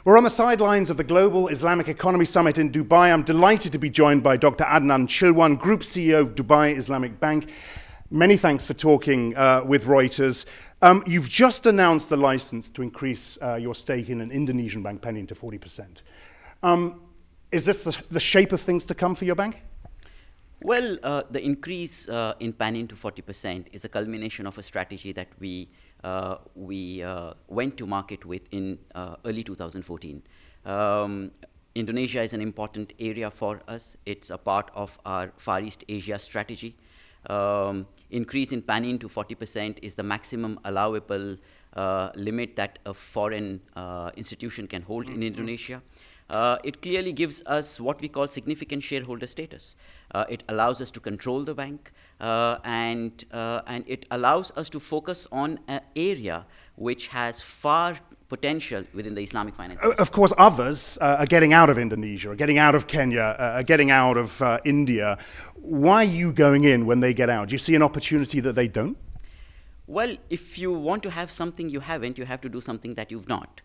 We're on the sidelines of the Global Islamic Economy Summit in Dubai. I'm delighted to be joined by Dr. Adnan Chilwan, Group CEO of Dubai Islamic Bank. Many thanks for talking with Reuters. You've just announced a license to increase your stake in an Indonesian bank, Penin, to 40%. Is this the shape of things to come for your bank? Well, the increase in Penin to 40% is a culmination of a strategy that we went to market with in early 2014. Indonesia is an important area for us. It's a part of our Far East Asia strategy. Increase in Penin to 40% is the maximum allowable limit that a foreign institution can hold in Indonesia. It clearly gives us what we call significant shareholder status. It allows us to control the bank, and it allows us to focus on an area which has far potential within the Islamic finance. Of course, others are getting out of Indonesia, are getting out of Kenya, are getting out of India. Why are you going in when they get out? Do you see an opportunity that they don't? Well, if you want to have something you haven't, you have to do something that you've not.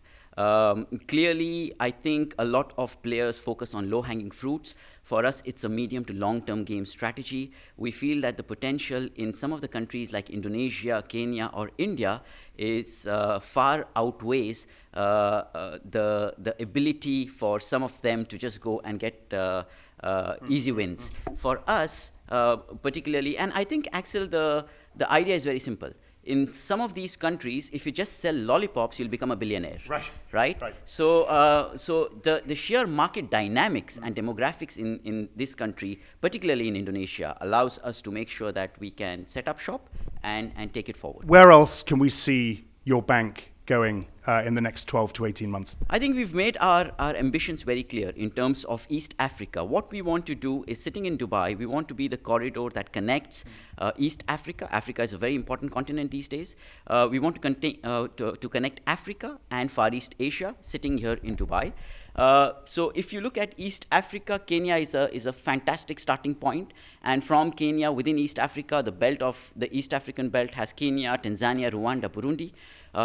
Clearly, I think a lot of players focus on low-hanging fruits. For us, it's a medium to long-term game strategy. We feel that the potential in some of the countries like Indonesia, Kenya, or India is far outweighs the ability for some of them to just go and get easy wins. For us, particularly, and I think, Axel, the idea is very simple. In some of these countries, if you just sell lollipops, you'll become a billionaire. Right? So the sheer market dynamics and demographics in this country, particularly in Indonesia, allows us to make sure that we can set up shop and take it forward. Where else can we see your bank going in the next 12 to 18 months? I think we've made our ambitions very clear in terms of East Africa. What we want to do is, sitting in Dubai, we want to be the corridor that connects East Africa. Africa is a very important continent these days. We want to connect Africa and Far East Asia, sitting here in Dubai. So if you look at East Africa, Kenya is a fantastic starting point. And from Kenya, within East Africa, the belt of the East African belt has Kenya, Tanzania, Rwanda, Burundi,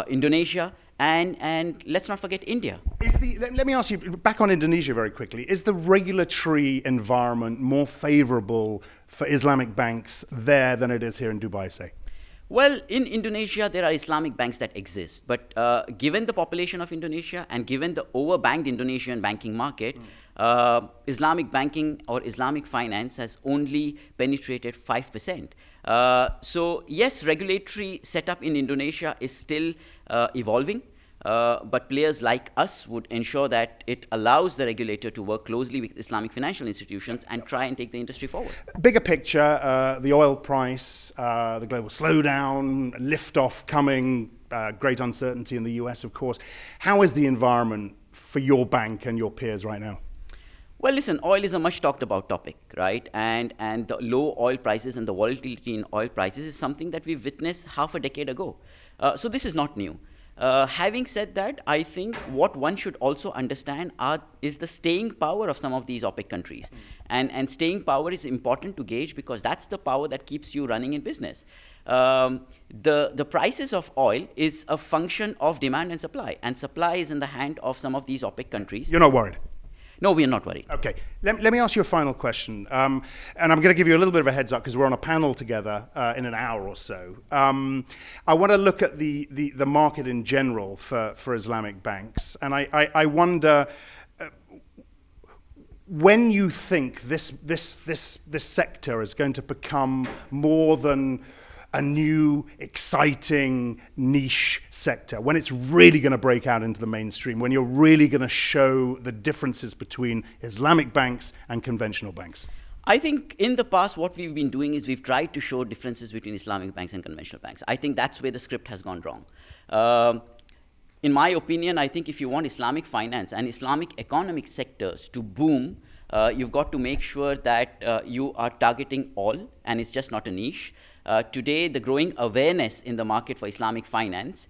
Indonesia, and let's not forget India. Let me ask you, back on Indonesia very quickly, is the regulatory environment more favorable for Islamic banks there than it is here in Dubai, say? Well, in Indonesia, there are Islamic banks that exist. But given the population of Indonesia and given the overbanked Indonesian banking market, Islamic banking or Islamic finance has only penetrated 5%. So yes, regulatory setup in Indonesia is still evolving. But players like us would ensure that it allows the regulator to work closely with Islamic financial institutions and try and take the industry forward. Bigger picture, the oil price, the global slowdown, lift-off coming, great uncertainty in the US, of course. How is the environment for your bank and your peers right now? Well, listen, oil is a much talked about topic, right? And the low oil prices and the volatility in oil prices is something that we've witnessed half a decade ago. So this is not new. Having said that, I think what one should also understand is the staying power of some of these OPEC countries. And staying power is important to gauge because that's the power that keeps you running in business. The prices of oil is a function of demand and supply is in the hand of some of these OPEC countries. You're not worried? No, we are not worried. Okay. Let me ask you a final question. And I'm going to give you a little bit of a heads up because we're on a panel together in an hour or so. I want to look at the market in general for Islamic banks. And I wonder when you think this sector is going to become more than a new, exciting niche sector, when it's really going to break out into the mainstream, when you're really going to show the differences between Islamic banks and conventional banks? I think in the past, what we've been doing is we've tried to show differences between Islamic banks and conventional banks. I think that's where the script has gone wrong. In my opinion, I think if you want Islamic finance and Islamic economic sectors to boom, you've got to make sure that you are targeting all, and it's just not a niche. Today, the growing awareness in the market for Islamic finance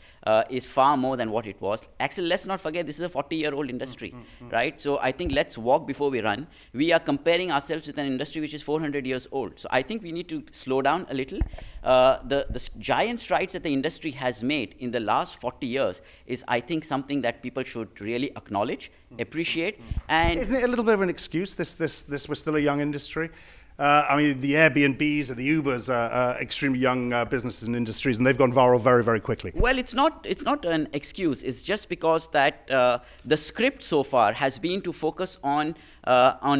is far more than what it was. Actually, let's not forget, this is a 40-year-old industry, right? So I think let's walk before we run. We are comparing ourselves with an industry which is 400 years old. So I think we need to slow down a little. The giant strides that the industry has made in the last 40 years is, I think, something that people should really acknowledge, appreciate. And isn't it a little bit of an excuse? This was still a young industry. I mean, the Airbnbs and the Ubers are extremely young businesses and industries, and they've gone viral very, very quickly. Well, it's not an excuse. It's just because that the script so far has been to focus on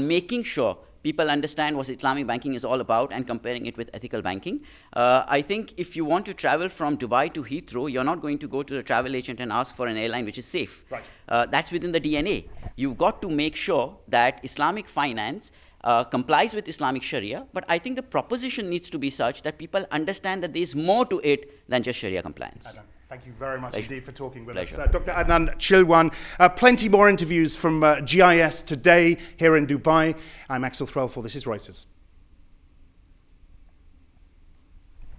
making sure people understand what Islamic banking is all about and comparing it with ethical banking. I think if you want to travel from Dubai to Heathrow, you're not going to go to the travel agent and ask for an airline which is safe. Right. That's within the DNA. You've got to make sure that Islamic finance complies with Islamic Sharia, but I think the proposition needs to be such that people understand that there is more to it than just Sharia compliance. Adnan, thank you very much indeed for talking with Pleasure. us. Dr. Adnan Chilwan, plenty more interviews from GIES today here in Dubai. I'm Axel Threlfall. This is Reuters.